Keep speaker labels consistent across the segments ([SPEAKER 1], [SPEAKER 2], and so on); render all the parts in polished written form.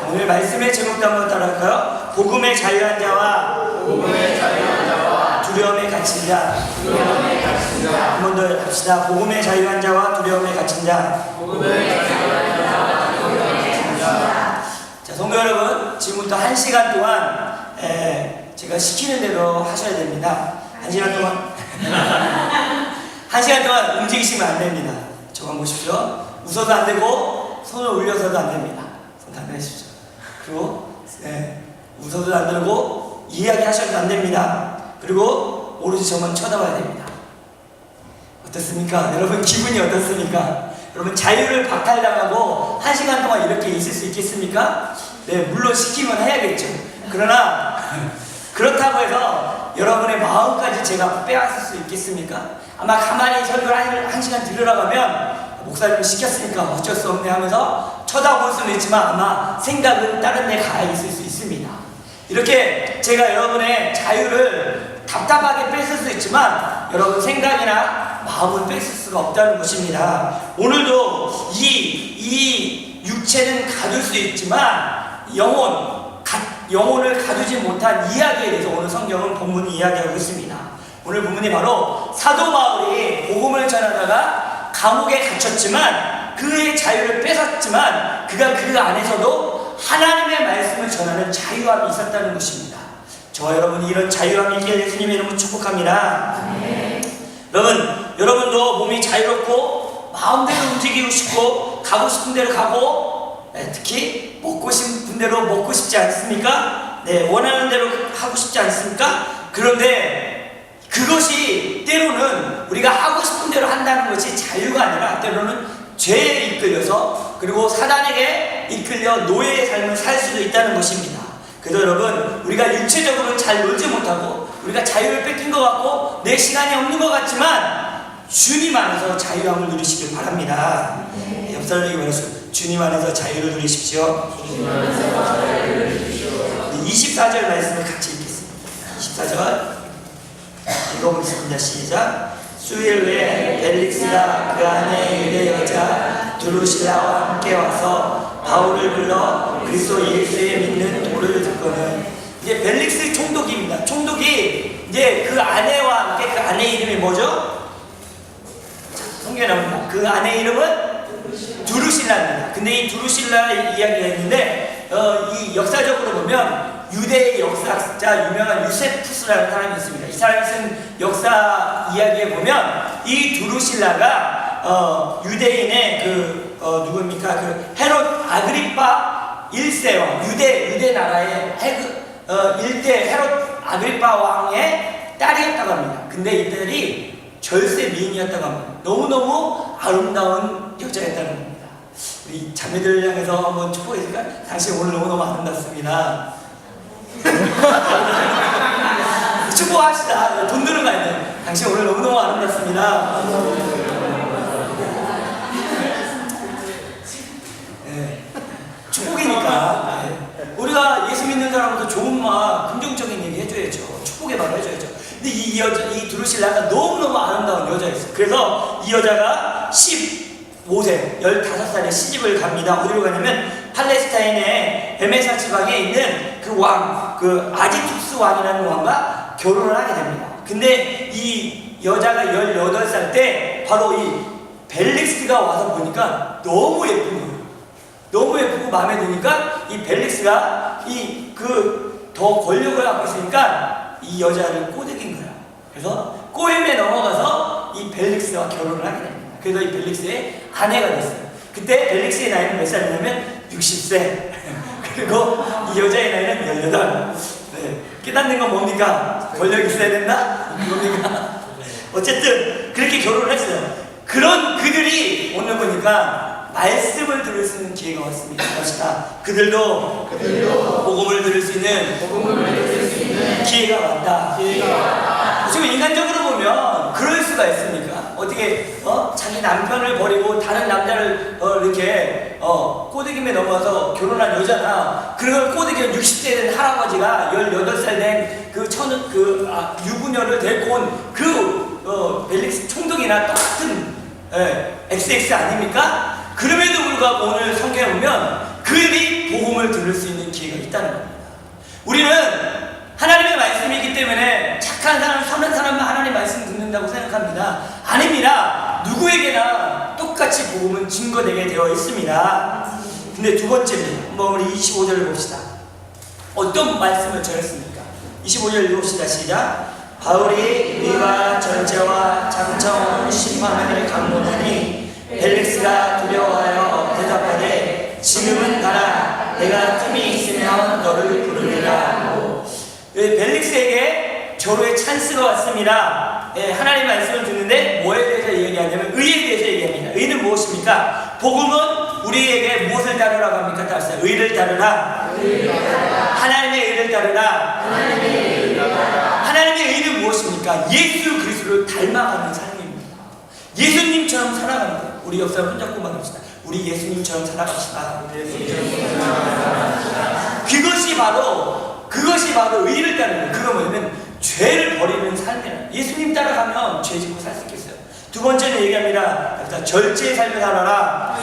[SPEAKER 1] 오늘 말씀의 제목도 한번 따라할까요? 복음의 자유한 자와 두려움에 갇힌 자. 한 번 더 합시다. 복음의 자유한 자와 두려움에 갇힌 자. 자, 성도 여러분, 지금부터 1시간 동안 제가 시키는 대로 하셔야 됩니다. 1시간 동안 1시간 동안 움직이시면 안 됩니다. 저만 보십시오. 웃어도 안 되고 손을 올려서도 안 됩니다. 손 담배하십시오. 그리고 웃어도 안 되고 이야기하셔도 안 됩니다. 그리고 오로지 저만 쳐다봐야 됩니다. 어떻습니까? 여러분 기분이 어떻습니까? 여러분 자유를 박탈당하고 1시간 동안 이렇게 있을 수 있겠습니까? 네, 물론 시키면 해야겠죠. 그러나 그렇다고 해서 여러분의 마음까지 제가 빼앗을 수 있겠습니까? 아마 가만히 설교를 1시간 들으라고 하면 목사님이 시켰으니까 어쩔 수 없네 하면서 쳐다볼 수는 있지만 아마 생각은 다른 데 가 있을 수 있습니다. 이렇게 제가 여러분의 자유를 답답하게 뺏을 수 있지만 여러분 생각이나 마음은 뺏을 수가 없다는 것입니다. 오늘도 이 육체는 가둘 수 있지만 영혼을 가두지 못한 이야기에 대해서 오늘 성경은 본문이 이야기하고 있습니다. 오늘 본문이 바로 사도 바울이 복음을 전하다가 감옥에 갇혔지만 그의 자유를 뺏었지만 그가 그 안에서도 하나님의 말씀을 전하는 자유함이 있었다는 것입니다. 저와 여러분이 이런 자유함이 있게 예수님의 이름으로 축복합니다. 여러분도 몸이 자유롭고 마음대로 움직이고 싶고 가고 싶은 대로 가고 특히 먹고 싶은 대로 먹고 싶지 않습니까? 원하는 대로 하고 싶지 않습니까? 그런데 그것이 때로는 우리가 하고 싶은 대로 한다는 것이 자유가 아니라 때로는 죄에 이끌려서 그리고 사단에게 이끌려 노예의 삶을 살 수도 있다는 것입니다. 그래서 여러분 우리가 육체적으로 잘 놀지 못하고 우리가 자유를 뺏긴 것 같고 내 시간이 없는 것 같지만 주님 안에서 자유함을 누리시길 바랍니다. 옆 사람에게 말했어요. 주님 안에서 자유를 누리십시오. 24절 말씀을 같이 읽겠습니다. 24절 읽어보겠습니다. 시작. 수일 후에 벨릭스가 그 안에 유대 여자 두루실라와 함께 와서 바울을 불러 그리스도 예수에 믿는 도를 듣고는 이제 벨릭스 총독입니다. 총독이 이제 그 아내와 함께 그 아내 이름이 뭐죠? 성경에 나옵니다. 그 아내 이름은 두루실라입니다. 근데 이 두루실라 이야기가 있는데 이 역사적으로 보면 유대의 역사학자 유명한 유세푸스라는 사람이 있습니다. 이 사람이 쓴 역사 이야기에 보면 이 두루실라가 유대인의 누구입니까? 그 헤롯 아그리파 1세와 유대 나라의 일대 헤롯 아그리파 왕의 딸이었다고 합니다. 근데 이 딸이 절세 미인이었다고 합니다. 너무너무 아름다운 여자였다는 겁니다. 우리 자매들을 향해서 한번 축복해줄까요? 당신 오늘 너무너무 아름답습니다. 축복합시다. 돈 드는 거 아니에요. 당신 오늘 너무너무 아름답습니다. 축복이니까 우리가 예수 믿는 사람도 좋은 말, 긍정적인 얘기 해줘야죠. 축복의 말을 해줘야죠. 근데 이 두루실라가 너무너무 아름다운 여자였어요. 그래서 이 여자가 15세, 15살에 시집을 갑니다. 어디로 가냐면 팔레스타인의 에메사 지방에 있는 그 왕, 그 아지투스 왕이라는 왕과 결혼을 하게 됩니다. 근데 이 여자가 18살 때 바로 이 벨릭스가 와서 보니까 너무 예쁜 거예요. 너무 예쁘고 마음에 드니까 이 벨릭스가 더 권력을 갖고 있으니까 이 여자를 꼬드긴 거야. 그래서 꼬임에 넘어가서 이 벨릭스와 결혼을 하게 됩니다. 그래서 이 벨릭스의 아내가 됐어요. 그때 벨릭스의 나이는 몇 살이냐면 60세. 그리고 이 여자의 나이는 18. 깨닫는 건 뭡니까? 권력이 있어야 된다? 뭡니까? 어쨌든 그렇게 결혼을 했어요. 그런 그들이 오늘 보니까 말씀을 들을 수 있는 기회가 왔습니다. 그들도 복음을 들을 수 있는 기회가 왔다. 지금 인간적으로 보면 그럴 수가 있습니까? 어떻게 자기 남편을 버리고 다른 남자를 이렇게 꼬드김에 넘어서 결혼한 여자나 그걸 꼬드겨 60세 된 할아버지가 18살 된 유부녀를 데리고 온 벨릭스 총독이나 똑같은 XX 아닙니까? 그럼에도 불구하고 오늘 성경에 보면 그들이 복음을 들을 수 있는 기회가 있다는 겁니다. 우리는 하나님의 말씀이기 때문에 착한 사람, 선한 사람만 하나님의 말씀 듣는다고 생각합니다. 아닙니다. 누구에게나 똑같이 복음은 증거되게 되어 있습니다. 근데 두 번째입니다. 한번 우리 25절을 봅시다. 어떤 말씀을 전했습니까? 25절 읽읍시다. 시작. 바울이 위와 절제와 장차온 심판을 강론하니 벨릭스가 두려워하여 대답하되 지금은 가라. 내가 틈이 있으면 너를 부르리라. 벨릭스에게 절호의 찬스가 왔습니다. 하나님의 말씀을 듣는데 뭐에 대해서 얘기하냐면 의에 대해서 얘기합니다. 의는 무엇입니까? 복음은 우리에게 무엇을 다루라고 합니까? 따라서 의를 다루라. 하나님의 의를 다루라. 하나님의 의는 무엇입니까? 예수 그리스도를 닮아가는 삶입니다. 예수님처럼 살아가는 거예요. 우리 옆 사람 손잡고 말합시다. 우리 예수님처럼 살아갑시다. 그것이 바로 의를 따르는 거예요. 그거 뭐냐면 죄를 버리는 삶이에요. 예수님 따라가면 죄 짓고 살 수 있겠어요. 두 번째는 얘기합니다. 절제의 삶을 살아라.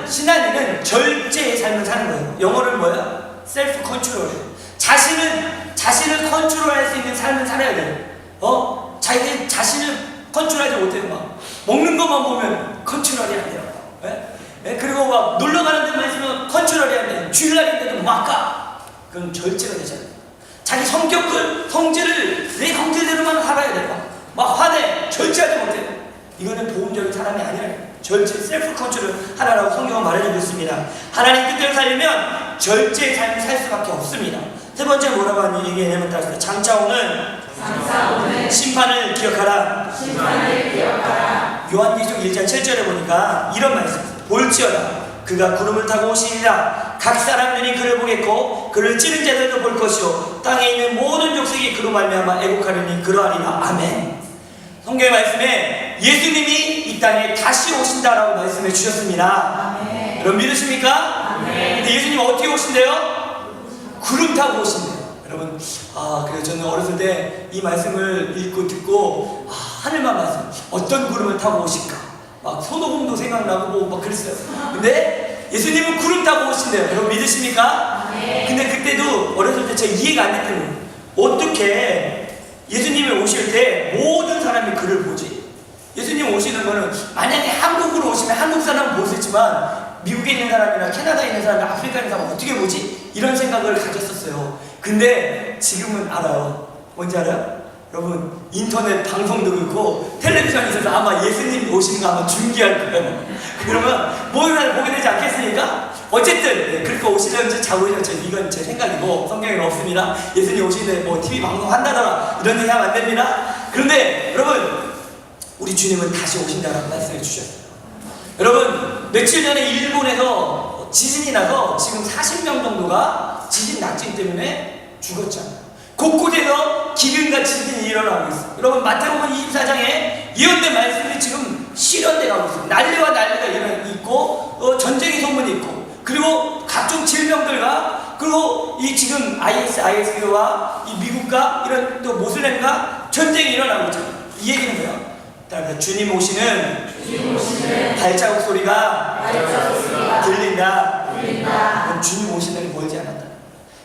[SPEAKER 1] 신앙인은 절제의 삶을 사는 거예요. 영어를 뭐야? 셀프 컨트롤. 자신을 컨트롤할 수 있는 삶을 살아야 돼요. 자신을 컨트롤하지 못해요. 막 먹는 것만 보면 컨트롤이 안 돼요. 그리고 막 놀러 가는 데만 있으면 컨트롤이 안 돼요. 주일날인데도 막 가. 그럼 절제가 되잖아요. 자기 성질을 내 성질대로만 살아야 돼요. 막 화내, 절제하지 못해요. 이거는 보험적인 사람이 아니에요. 절제, 셀프 컨트롤 하라라고 성경은 말해주고 있습니다. 하나님 뜻대로 살려면 절제의 삶을 살 수밖에 없습니다. 세 번째 뭐라고 하는 얘기냐면 따라서 장차오는 심판을 기억하라. 요한계시록 1장 7절에 보니까 이런 말씀. 볼지어다 그가 구름을 타고 오시리라. 각 사람들이 그를 보겠고 그를 찌른 자들도 볼 것이요 땅에 있는 모든 족속이 그로 말미암아 애곡하리니 그러하리라. 아멘. 성경의 말씀에 예수님이 이 땅에 다시 오신다라고 말씀해 주셨습니다. 아멘. 여러분 믿으십니까? 아멘. 근데 예수님 어떻게 오신대요? 구름 타고 오신대요. 여러분, 그래서 저는 어렸을 때 이 말씀을 읽고 듣고 하늘만 말씀, 어떤 구름을 타고 오실까? 막 손오공도 생각나고 막 그랬어요. 근데 예수님은 구름 타고 오신대요. 여러분 믿으십니까? 네. 근데 그때도 어렸을 때 제가 이해가 안 됐던 거예요. 어떻게 예수님이 오실 때 모든 사람이 그를 보지? 예수님 오시는 거는 만약에 한국으로 오시면 한국 사람은 볼 수 있지만 미국에 있는 사람이나 캐나다에 있는 사람, 아프리카에 있는 사람은 어떻게 보지? 이런 생각을 가졌었어요. 근데 지금은 알아요. 뭔지 알아요? 여러분 인터넷 방송도 그렇고 텔레비전에서 아마 예수님 오시는 거 아마 중계할 거예요. 그러면 모든 사람을 보게 되지 않겠습니까? 어쨌든 그렇게 오시는지 자고이는지 이건 제 생각이고 성경에는 없습니다. 예수님 오시는데 뭐 TV 방송 한다더라 이런 얘기 하면 안 됩니다. 그런데 여러분 우리 주님은 다시 오신다라고 말씀해 주셨어요. 여러분 며칠 전에 일본에서 지진이 나서 지금 40명 정도가 지진 낙진 때문에 죽었잖아요. 곳곳에서 기근같이 지진이 일어나고 있어요. 여러분 마태복음 24장에 예언된 말씀이 지금 실현돼 가고 있어요. 난리와 난리가 있고 전쟁의 소문이 있고 그리고 각종 질병들과 그리고 이 지금 IS와 이 미국과 이런 또 모슬렘과 전쟁이 일어나고 있죠. 이 얘기는 뭐야? 그러니까 주님 오시는 발자국 소리가 들린다. 그럼 주님 오시는 게 멀지 않았다.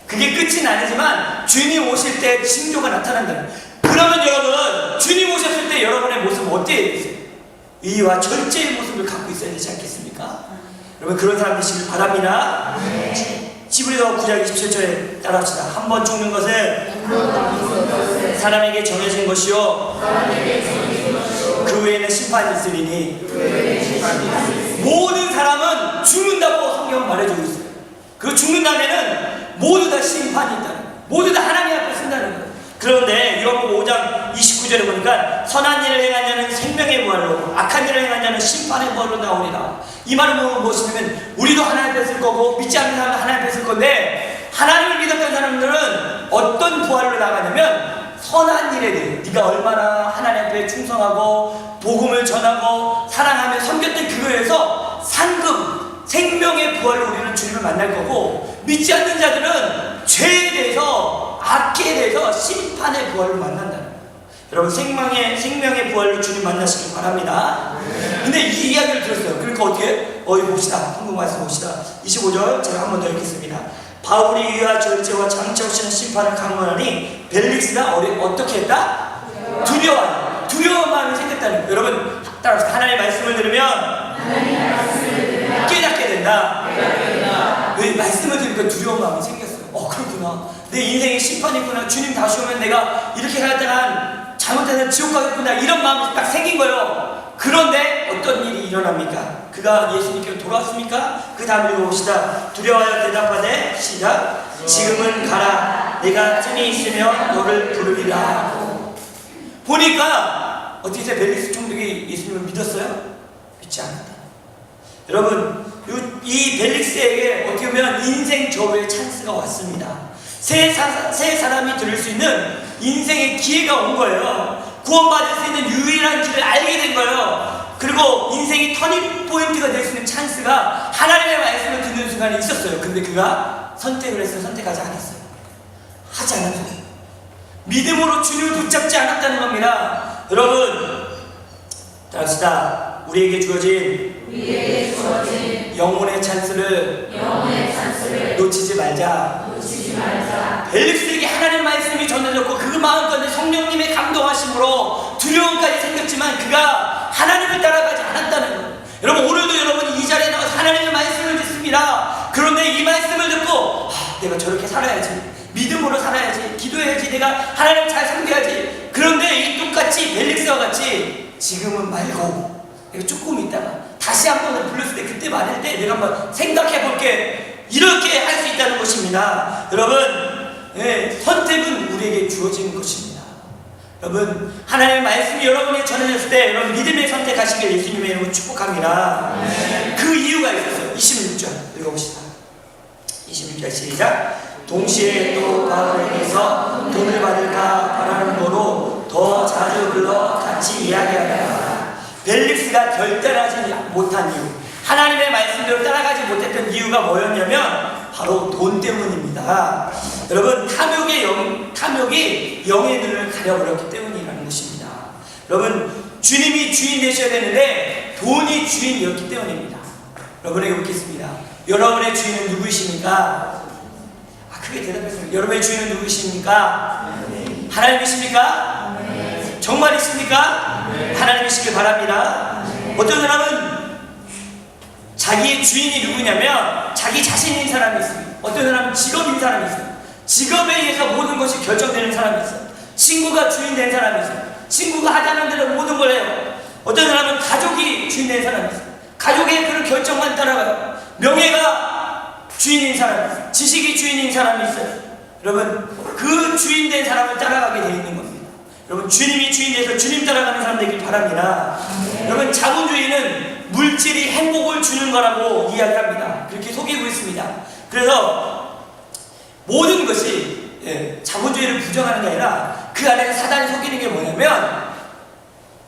[SPEAKER 1] 그게 끝은 아니지만 주님 오실 때 징조가 나타난다. 그러면 여러분 주님 오셨을 때 여러분의 모습은 어때야 되세요? 의와 절제의 모습을 갖고 있어야 되지 않겠습니까? 여러분 그런 사람 되시길 바랍니다. 히브리서 9장 27절에 따라합시다. 한 번 죽는 것은 사람에게 정해진 것이요 그 외에는 심판이 있으리니 모든 사람은 죽는다고 성경은 말해주고 있어요. 그 죽는 다음에는 모두 다 심판이 있다는 거예요. 모두 다 하나님 앞에 쓴다는 거예요. 그런데 요한복음 5장 29절에 보니까 선한 일을 행한 자는 생명의 부활로 악한 일을 행한 자는 심판의 부활로 나오리라. 이 말은 무엇이냐면 우리도 하나님 앞에 쓸 거고 믿지 않는 사람은 하나님 앞에 쓸 건데 하나님을 믿었던 사람들은 어떤 부활로 나가냐면 선한 일에 대해 네가 얼마나 하나님 앞에 충성하고 복음을 전하고 사랑하며 섬겼던 그거에서 상급 생명의 부활로 우리는 주님을 만날 거고 믿지 않는 자들은 죄에 대해서 악에 대해서 심판의 부활로 만난다는 거예요. 여러분 생명의 부활로 주님 만나시길 바랍니다. 근데 이 이야기를 들었어요. 그러니까 어떻게? 이거 봅시다. 한국 말씀 봅시다. 25절 제가 한 번 더 읽겠습니다. 바울이 이와 절제와 장차 오시는 심판을 강론하니 벨릭스가 어떻게 했다? 두려워한 마음이 생겼다는 거예요. 여러분 따라서 하나님의 말씀을 들으면 깨닫게 된다. 왜 말씀을 들으니까 두려운 마음이 생겼어요. 그렇구나. 내 인생에 심판이 있구나. 주님 다시 오면 내가 이렇게 살다가 잘못해서 지옥 가겠구나. 이런 마음이 딱 생긴 거예요. 그런데 어떤 일이 일어납니까? 그가 예수님께로 돌아왔습니까? 그 다음 읽어봅시다. 두려워하여 대답하되 시작. 지금은 가라. 내가 쯤이 있으며 너를 부르리라. 보니까 어떻게 이제 벨릭스 총독이 예수님을 믿었어요? 믿지 않았다. 여러분 이 벨릭스에게 어떻게 보면 인생 저버의 찬스가 왔습니다. 새 사람이 들을 수 있는 인생의 기회가 온 거예요. 구원받을 수 있는 유일한 길을 알게 된 거예요. 그리고 인생이 터닝 포인트가 될 수 있는 찬스가 하나님의 말씀을 듣는 순간에 있었어요. 근데 그가 선택을 했어요? 선택하지 않았어요? 하지 않았어요. 믿음으로 주님을 붙잡지 않았다는 겁니다. 여러분 따라합시다. 우리에게 주어진 영혼의 찬스를 놓치지 말자. 벨릭스에게 하나님의 말씀이 전해졌고 그 마음까지 성령님의 감동하심으로 두려움까지 생겼지만 그가 하나님을 따라가지 않았다는 거예요. 여러분 오늘도 여러분이 이 자리에 나와서 하나님의 말씀을 듣습니다. 그런데 이 말씀을 듣고 내가 저렇게 살아야지, 믿음으로 살아야지, 기도해야지, 내가 하나님을 잘 섬겨야지. 그런데 이 똑같이 벨릭스와 같이 지금은 말고 내가 조금 있다가 다시 한 번을 불렀을 때 그때 말할 때 내가 한번 생각해 볼게, 이렇게 할 수 있다는 것입니다. 여러분 선택은 우리에게 주어진 것입니다. 여러분 하나님의 말씀이 여러분에게 전해졌을 때 여러분 믿음의 선택하시길 예수님의 이름으로 축복합니다. 그 이유가 있었어요. 26절 읽어봅시다. 26절 시작. 동시에 또 바울에게서 돈을 받을까 바라는 거로 더 자주 불러 같이 이야기하라. 벨릭스가 결단하지 못한 이유, 하나님의 말씀대로 따라가지 못했던 이유가 뭐였냐면 바로 돈 때문입니다. 여러분 탐욕이 영의 눈을 가려버렸기 때문이라는 것입니다. 여러분 주님이 주인 되셔야 되는데 돈이 주인이었기 때문입니다. 여러분에게 묻겠습니다. 여러분의 주인은 누구이십니까? 크게 대답했습니다. 여러분의 주인은 누구이십니까? 하나님이십니까? 정말이십니까? 하나님이시길 바랍니다. 어떤 사람은 자기의 주인이 누구냐면 자기 자신인 사람이 있어요. 어떤 사람은 직업인 사람이 있어요. 직업에 의해서 모든 것이 결정되는 사람이 있어요. 친구가 주인 된 사람이 있어요. 친구가 하자는 대로 모든 걸 해요. 어떤 사람은 가족이 주인 된 사람이 있어요. 가족의 그런 결정만 따라가요. 명예가 주인인 사람이 있어요. 지식이 주인인 사람이 있어요. 여러분 그 주인 된 사람을 따라가게 되어 있는 겁니다. 여러분 주님이 주인 돼서 주님 따라가는 사람 되길 바랍니다. 여러분 자본주의는 물질이 행복을 주는 거라고 이야기합니다. 그렇게 속이고 있습니다. 그래서 모든 것이 자본주의를 부정하는 게 아니라 그 안에 사단이 속이는 게 뭐냐면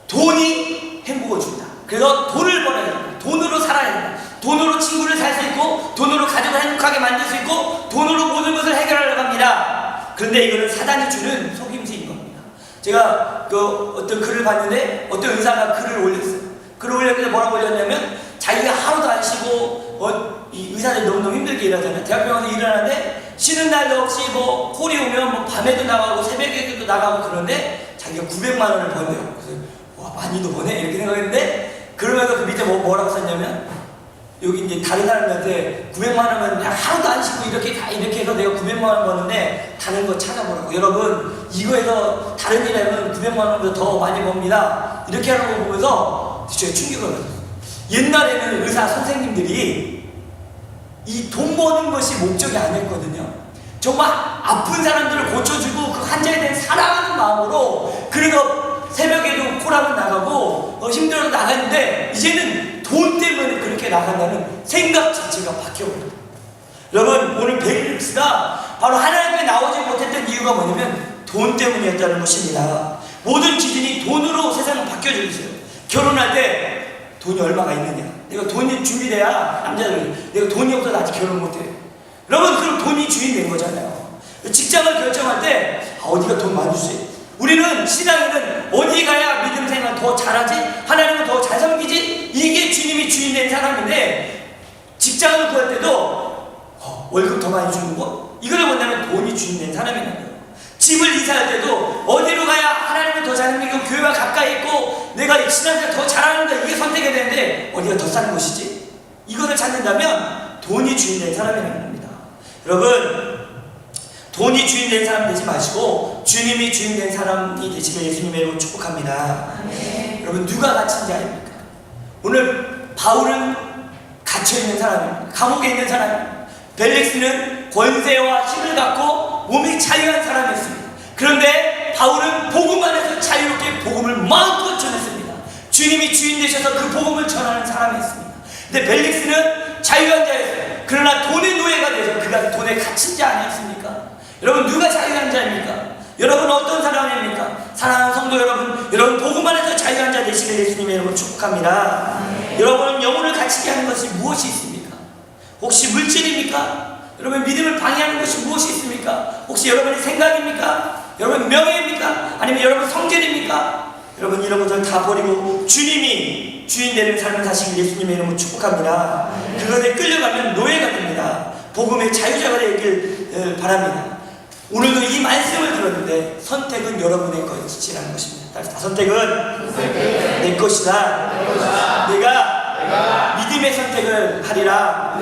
[SPEAKER 1] 돈이 행복을 준다. 그래서 돈을 벌어야 된다. 돈으로 살아야 된다. 돈으로 친구를 살 수 있고 돈으로 가족을 행복하게 만들 수 있고 돈으로 모든 것을 해결하려고 합니다. 그런데 이거는 사단이 주는 속임수인 겁니다. 제가 어떤 글을 봤는데 어떤 의사가 글을 올렸어요. 글을 올렸는데 뭐라고 올렸냐면 자기가 하루도 안 쉬고 이 의사들이 너무너무 힘들게 일하잖아요. 대학병원에서 일을 하는데 쉬는 날도 없이 뭐 콜이 오면 뭐 밤에도 나가고 새벽에도 나가고 그러는데 자기가 900만 원을 번대요. 그래서 와 많이도 버네 이렇게 생각했는데 그러면서 그 밑에 뭐라고 썼냐면 여기 이제 다른 사람들한테 900만 원은 하루도 안 쉬고 이렇게 해서 내가 900만 원 버는데 다른 거 찾아보라고. 여러분 이거에서 다른 일 하면 900만 원보다 더 많이 법니다. 이렇게 하는 거 보면서 제가 충격을 받았어요. 옛날에는 의사 선생님들이 이 돈 버는 것이 목적이 아니었거든요. 정말 아픈 사람들을 고쳐주고 그 환자에 대한 사랑하는 마음으로 그래서 새벽에도 콜하면 나가고 힘들어도 나갔는데 이제는 돈 때문에 그렇게 나간다는 생각 자체가 바뀌어버렸다. 여러분 오늘 벨릭스가 바로 하나님 앞에 나오지 못했던 이유가 뭐냐면 돈 때문이었다는 것입니다. 모든 기준이 돈으로 세상은 바뀌어지고 있어요. 결혼할 때 돈이 얼마가 있느냐, 내가 돈이 준비돼야 남자들은 내가 돈이 없어서 아직 결혼 못해. 여러분 그럼 돈이 주인 된 거잖아요. 직장을 결정할 때 어디가 돈 많이 주지? 우리는 신앙인은 어디 가야 믿음 생활 더 잘하지? 하나님을 더 잘 섬기지? 주인이 주인 된 사람인데 직장을 구할 때도 월급 더 많이 주는 거? 이걸 본다면 돈이 주인 된 사람이라는 거예요. 집을 이사할 때도 어디로 가야 하나님을 더 잘 믿고 교회와 가까이 있고 내가 신앙생활 더 잘하는다, 이게 선택해야 되는데 어디가 더 싼 곳이지? 이것을 찾는다면 돈이 주인 된 사람이라는 겁니다. 여러분, 돈이 주인 된 사람 되지 마시고 주님이 주인 된 사람이 되시길 예수님의 이름으로 축복합니다.
[SPEAKER 2] 아멘.
[SPEAKER 1] 여러분, 누가 갇힌 자입니까? 오늘 바울은 갇혀있는 사람입니다. 감옥에 있는 사람입니다. 벨릭스는 권세와 힘을 갖고 몸이 자유한 사람이었습니다. 그런데 바울은 복음 안에서 자유롭게 복음을 마음껏 전했습니다. 주님이 주인 되셔서 그 복음을 전하는 사람이었습니다. 근데 벨릭스는 자유한 자였어요. 그러나 돈의 노예가 돼서 그가 돈에 갇힌 자 아니었습니까? 여러분, 누가 자유한 자입니까? 여러분, 어떤 사람입니까? 사랑하는 성도 여러분 복음 안에서 자유한 자 되시길 예수님의 이름으로 축복합니다. 여러분, 영혼을 갇히게 하는 것이 무엇이 있습니까? 혹시 물질입니까? 여러분, 믿음을 방해하는 것이 무엇이 있습니까? 혹시 여러분의 생각입니까? 여러분, 명예입니까? 아니면 여러분 성질입니까? 여러분, 이런 것을 다 버리고 주님이 주인 되는 삶을 사시길 예수님의 이름으로 축복합니다. 그것에 끌려가면 노예가 됩니다. 복음의 자유자가 되길 바랍니다. 오늘도 이 말씀을 들었는데 선택은 여러분의 것이라는 것입니다. 선택은 내 것이다. 내가 믿음의 선택을 하리라.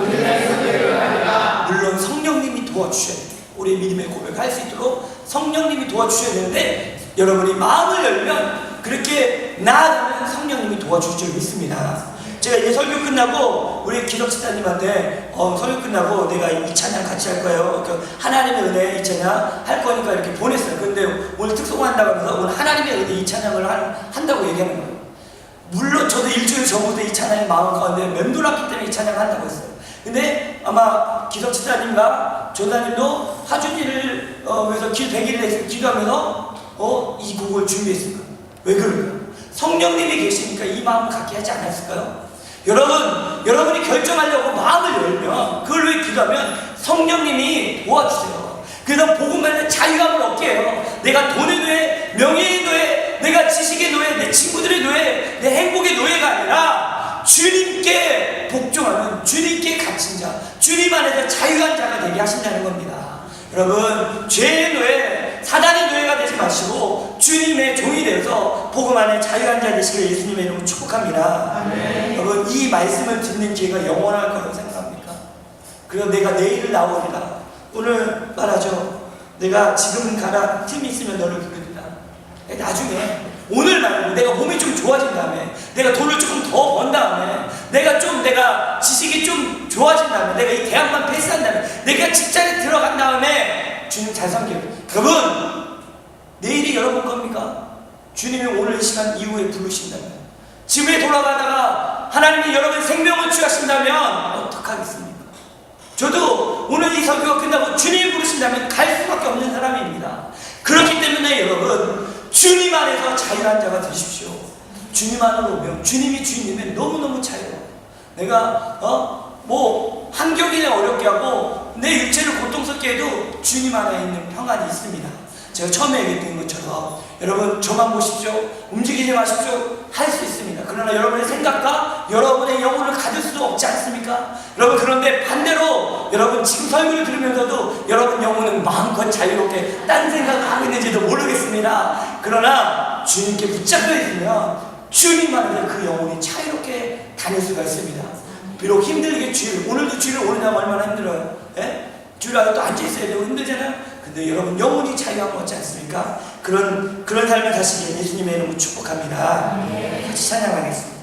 [SPEAKER 1] 물론 성령님이 도와주셔야 돼요. 우리의 믿음의 고백을 할 수 있도록 성령님이 도와주셔야 되는데 여러분이 마음을 열면 그렇게 나아가면 성령님이 도와줄 줄 믿습니다. 제가 이제 설교 끝나고 우리 기독자님한테 설교 끝나고 내가 이 찬양 같이 할 거예요. 하나님의 은혜 이 찬양 할 거니까 이렇게 보냈어요. 근데 오늘 특송한다고 하면서 오늘 하나님의 은혜 이 찬양을 한다고 얘기하는 거예요. 물론 저도 일주일 전부터 이 찬양이 마음 가운데 맴돌았기 때문에 이 찬양을 한다고 했어요. 근데 아마 기독자님과 조사님도 하준이를 위해서 길 100일을 기도하면서 이 곡을 준비했을 거예요. 왜 그럴까요? 성령님이 계시니까 이 마음을 갖게 하지 않았을까요? 여러분이 결정하려고 마음을 열면, 그걸 위해 기도하면 성령님이 도와주세요. 그래서 복음에는 자유함을 얻게 해요. 내가 돈의 노예, 명예의 노예, 내가 지식의 노예, 내 친구들의 노예, 내 행복의 노예가 아니라 주님께 복종하는, 주님께 갇힌 자, 주님 안에서 자유한 자가 되게 하신다는 겁니다. 여러분, 죄의 노예, 사단의 노예가 되지 마시고 주님의 종이 되어서 복음 안에 자유한 자 되시길 예수님의 이름으로 축복합니다. 아멘. 여러분, 이 말씀을 듣는 기회가 영원할 거라고 생각합니까? 그래서 내가 내일을 나오리라. 오늘 말하죠. 내가 지금은 가라. 틈이 있으면 너를 부르리라. 나중에 오늘 말고 내가 몸이 좀 좋아진 다음에, 내가 돈을 조금 더 번 다음에, 내가 지식이 좀 좋아진 다음에, 내가 이 대학만 패스한 다음에, 내가 직장에 들어간 다음에 주님 잘 섬겨요. 여러분, 내일이 여러분 겁니까? 주님이 오늘 이 시간 이후에 부르신다면, 집에 돌아가다가 하나님이 여러분의 생명을 취하신다면 어떡하겠습니까? 저도 오늘 이 설교가 끝나고 주님이 부르신다면 갈 수밖에 없는 사람입니다. 그렇기 때문에 여러분, 주님 안에서 자유한 자가 되십시오. 주님 안으로 오면 주님이 주인이면 너무너무 자유로워요. 내가 환경이 어렵게 하고 내 육체를 고통스럽게 해도 주님 안에 있는 평안이 있습니다. 제가 처음에 얘기했던 것처럼 여러분, 저만 보십시오. 움직이지 마십시오. 할 수 있습니다. 그러나 여러분의 생각과 여러분의 영혼을 가질 수 없지 않습니까? 여러분, 그런데 반대로 여러분 지금 설교를 들으면서도 여러분 영혼은 마음껏 자유롭게 딴 생각을 하고 있는지도 모르겠습니다. 그러나 주님께 붙잡혀 있으면 주님 안에서 그 영혼이 자유롭게 다닐 수가 있습니다. 비록 힘들게 오늘도 주일을 오느냐고 얼마나 힘들어요. 예? 주일 안에 또 앉아있어야 되고 힘들잖아요. 근데 여러분, 영혼이 자유함 얻지 않습니까? 그런 삶을 사시기에 예수님의 이름으로 축복합니다. 같이 찬양하겠습니다.